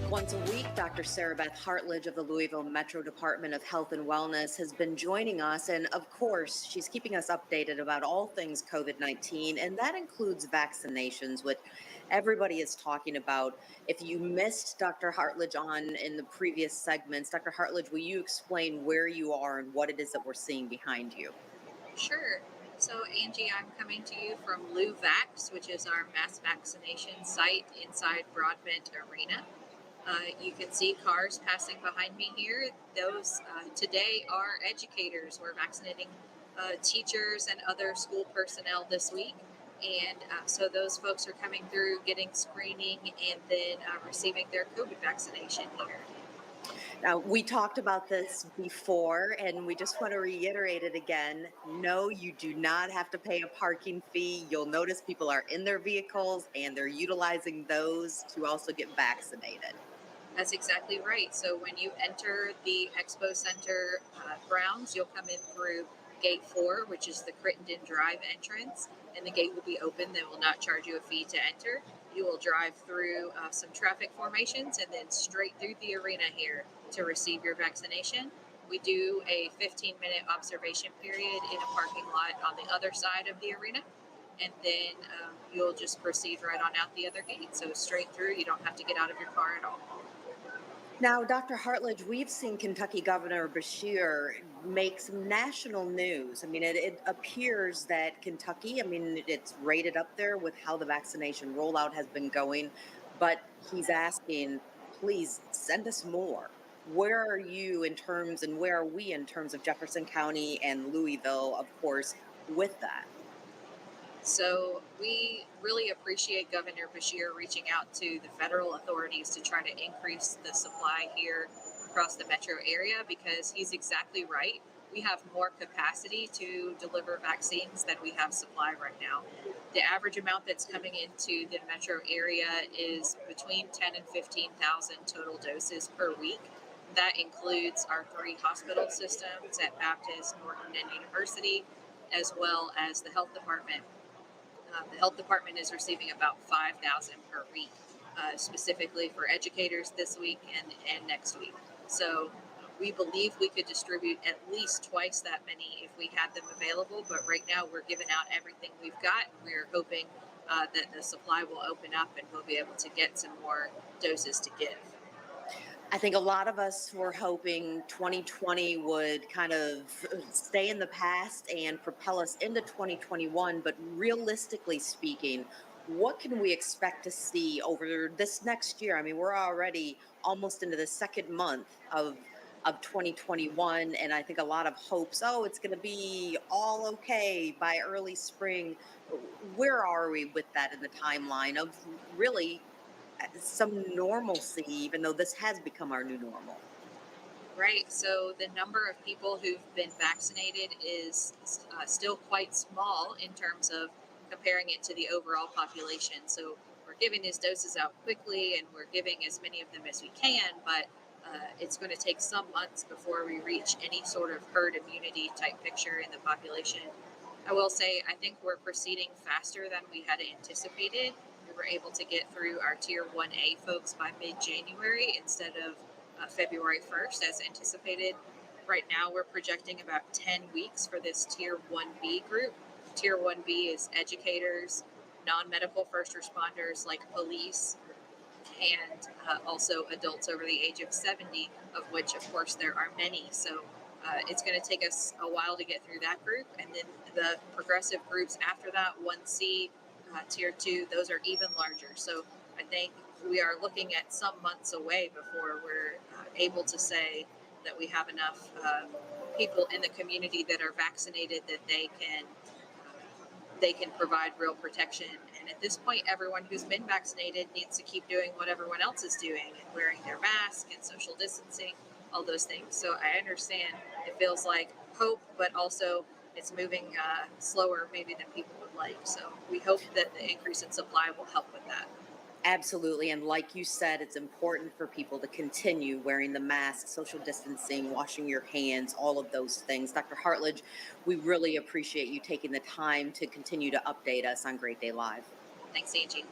Once a week, Dr. SarahBeth Hartlage of the Louisville Metro Department of Health and Wellness has been joining us. And of course, she's keeping us updated about all things COVID-19, and that includes vaccinations, which everybody is talking about. If you missed Dr. Hartlage on in the previous segments, Dr. Hartlage, will you explain where you are and what it is that we're seeing behind you? Sure. So, Angie, I'm coming to you from LouVax, which is our mass vaccination site inside Broadbent Arena. You can see cars passing behind me here. Those today are educators. We're vaccinating teachers and other school personnel this week. And so those folks are coming through, getting screening, and then receiving their COVID vaccination here. Now, we talked about this before, and we just want to reiterate it again. No, you do not have to pay a parking fee. You'll notice people are in their vehicles and they're utilizing those to also get vaccinated. That's exactly right. So when you enter the Expo Center grounds, you'll come in through Gate 4, which is the Crittenden Drive entrance, and the gate will be open. They will not charge you a fee to enter. You will drive through some traffic formations and then straight through the arena here to receive your vaccination. We do a 15-minute observation period in a parking lot on the other side of the arena, and then you'll just proceed right on out the other gate. So straight through, you don't have to get out of your car at all. Now, Dr. Hartlage, we've seen Kentucky Governor Beshear make some national news. I mean, it appears that Kentucky, I mean, it's rated up there with how the vaccination rollout has been going, but he's asking, please send us more. Where are you in terms, and where are we in terms of Jefferson County and Louisville, of course, with that? So we really appreciate Governor Beshear reaching out to the federal authorities to try to increase the supply here across the metro area, because he's exactly right. We have more capacity to deliver vaccines than we have supply right now. The average amount that's coming into the metro area is between 10 and 15,000 total doses per week. That includes our three hospital systems at Baptist, Norton, and University, as well as the health department. The health department is receiving about 5,000 per week, specifically for educators this week and next week. So we believe we could distribute at least twice that many if we had them available. But right now we're giving out everything we've got. We're hoping that the supply will open up and we'll be able to get some more doses to give. I think a lot of us were hoping 2020 would kind of stay in the past and propel us into 2021. But realistically speaking, what can we expect to see over this next year? I mean, we're already almost into the second month of 2021, and I think a lot of hopes, oh, it's going to be all okay by early spring. Where are we with that in the timeline of really some normalcy, even though this has become our new normal? Right. So the number of people who've been vaccinated is still quite small in terms of comparing it to the overall population. So we're giving these doses out quickly and we're giving as many of them as we can, but it's going to take some months before we reach any sort of herd immunity type picture in the population. I will say, I think we're proceeding faster than we had anticipated. We were able to get through our Tier 1A folks by mid January instead of February 1st, as anticipated. Right now, we're projecting about 10 weeks for this Tier 1B group. Tier 1B is educators, non medical first responders like police, and also adults over the age of 70, of which, of course, there are many. So it's going to take us a while to get through that group. And then the progressive groups after that, 1C, Tier 2, those are even larger. So I think we are looking at some months away before we're able to say that we have enough people in the community that are vaccinated that they can provide real protection. And at this point, everyone who's been vaccinated needs to keep doing what everyone else is doing and wearing their mask and social distancing, all those things. So I understand it feels like hope, but also it's moving slower maybe than people would like. So we hope that the increase in supply will help with that. Absolutely. And like you said, it's important for people to continue wearing the mask, social distancing, washing your hands, all of those things. Dr. Hartlage, we really appreciate you taking the time to continue to update us on Great Day Live. Thanks, Angie.